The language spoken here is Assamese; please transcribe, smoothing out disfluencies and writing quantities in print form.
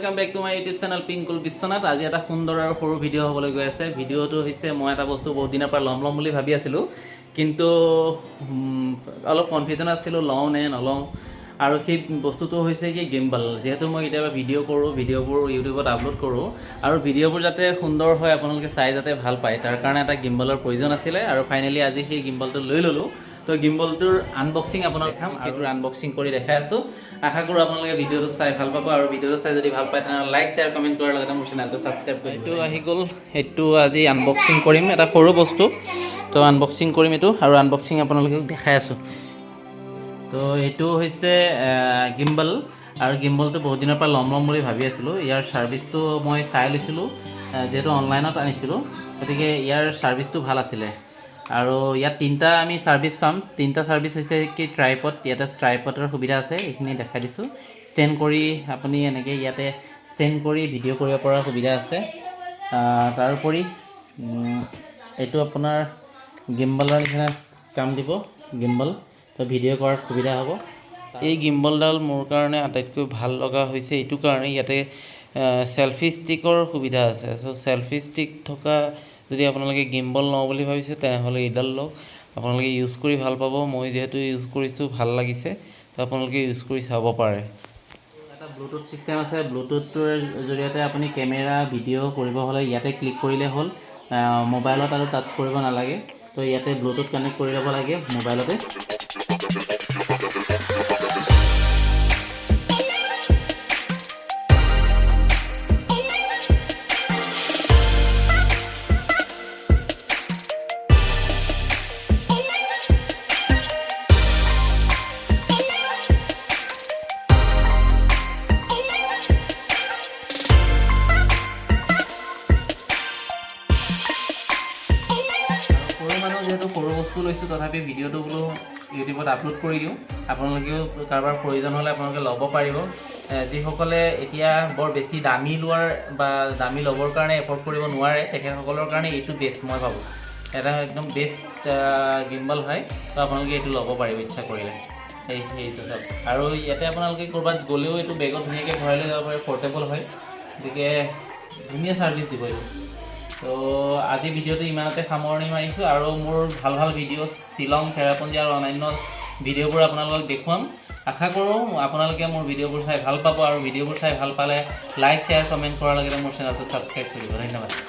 Welcome back to my YouTube channel Pinkul Vishwanath. आज এটা সুন্দৰ আৰু সৰু ভিডিঅ' হ'বলৈ গৈ আছে। ভিডিঅ'টো হৈছে মই এটা বস্তু বহুত দিনৰ পৰা ল'ম বুলি ভাবি আছিলো, কিন্তু অলপ কনফিউজন আছিল লওঁ নে নলওঁ। আৰু সেই বস্তুটো হৈছে কি গিম্বল। যেহেতু মই কেতিয়াবা ভিডিঅ'বোৰ ইউটিউবত আপলোড কৰোঁ আৰু ভিডিঅ'বোৰ যাতে সুন্দৰ হয়, আপোনালোকে চাই যাতে ভাল পায়, তাৰ কাৰণে এটা গিম্বলৰ প্ৰয়োজন আছিলে। আৰু ফাইনেলি আজি সেই গিম্বলটো লৈ ল'লোঁ। তো গিম্বলটোৰ আনবক্সিং আপোনালোক দেখাম, সেইটোৰ আনবক্সিং কৰি দেখাই আছোঁ। আশা কৰোঁ আপোনালোকে ভিডিঅ'টো চাই ভাল পাব, আৰু ভিডিঅ'টো চাই যদি ভাল পায় তেনেহ'লে লাইক শ্বেয়াৰ কমেণ্ট কৰাৰ লগতে মোৰ চেনেলটো ছাবস্ক্ৰাইব কৰি এইটো আহি গ'ল। সেইটো আজি আনবক্সিং কৰিম, এটা সৰু বস্তু। তো আনবক্সিং কৰিম এইটো, আৰু আনবক্সিং আপোনালোকক দেখাই আছোঁ। তো এইটো হৈছে গিম্বল, আৰু গিম্বলটো বহুত দিনৰ পৰা ল'ম বুলি ভাবি আছিলোঁ। ইয়াৰ ছাৰ্ভিচটো মই চাই লৈছিলোঁ, যিহেতু অনলাইনত আনিছিলোঁ, গতিকে ইয়াৰ ছাৰ্ভিচটো ভাল আছিলে। আৰু ইয়াত তিনিটা আমি ছাৰ্ভিচ পাম। তিনিটা ছাৰ্ভিচ হৈছে কি ট্ৰাইপড, ইয়াতে ট্ৰাইপডৰ সুবিধা আছে, এইখিনি দেখাই দিছোঁ। ষ্টেণ্ড কৰি আপুনি এনেকৈ ইয়াতে ষ্টেণ্ড কৰি ভিডিঅ' কৰিব পৰা সুবিধা আছে। তাৰোপৰি এইটো আপোনাৰ গিম্বলৰ নিচিনা কাম দিব, গিম্বল। তো ভিডিঅ' কৰাৰ সুবিধা হ'ব। এই গিম্বলডাল মোৰ কাৰণে আটাইতকৈ ভাল লগা হৈছে এইটো কাৰণে, ইয়াতে চেলফি ষ্টিকৰ সুবিধা আছে। চ' চেলফি ষ্টিক থকা যদি আপোনালোকে গিম্বল লওঁ বুলি ভাবিছে তেনেহ'লে এইডাল লওক, আপোনালোকে ইউজ কৰি ভাল পাব। মই যিহেতু ইউজ কৰিছোঁ, ভাল লাগিছে, তো আপোনালোকে ইউজ কৰি চাব পাৰে। এটা ব্লুটুথ ছিষ্টেম আছে। ব্লুটুথটোৰ জৰিয়তে আপুনি কেমেৰা ভিডিঅ' কৰিব হ'লে ইয়াতে ক্লিক কৰিলে হ'ল, মোবাইলত আৰু টাচ কৰিব নালাগে। তো ইয়াতে ব্লুটুথ কানেক্ট কৰি ল'ব লাগে মোবাইলতে। যেহেতু সৰু বস্তু লৈছোঁ, তথাপি ভিডিঅ'টো বোলো ইউটিউবত আপলোড কৰি দিওঁ। আপোনালোকেও কাৰোবাৰ প্ৰয়োজন হ'লে আপোনালোকে ল'ব পাৰিব। যিসকলে এতিয়া বৰ বেছি দামী লোৱাৰ বা দামী ল'বৰ কাৰণে এফৰ্ড কৰিব নোৱাৰে, তেখেতসকলৰ কাৰণে এইটো বেষ্ট মই ভাবোঁ। এটা একদম বেষ্ট গিম্বল হয়। তো আপোনালোকে এইটো ল'ব পাৰিব ইচ্ছা কৰিলে। সেইটো চব। আৰু ইয়াতে আপোনালোকে ক'ৰবাত গ'লেও এইটো বেগত ধুনীয়াকৈ ভৰাই লৈ যাব পাৰে, পৰ্টেবল হয়। গতিকে ধুনীয়া ছাৰ্ভিচ দিব এইটো। তো আজি ভিডিঅ'টো ইমানতে সামৰণি মাৰিছোঁ, আৰু মোৰ ভাল ভাল ভিডিঅ' শ্বিলং, চেৰাপুঞ্জী আৰু অন্যান্য ভিডিঅ'বোৰ আপোনালোকক দেখুৱাম। আশা কৰোঁ আপোনালোকে মোৰ ভিডিঅ'বোৰ চাই ভাল পাব, আৰু ভিডিঅ'বোৰ চাই ভাল পালে লাইক শ্বেয়াৰ কমেণ্ট কৰাৰ লগতে মোৰ চেনেলটো ছাবস্ক্ৰাইব কৰিব। ধন্যবাদ।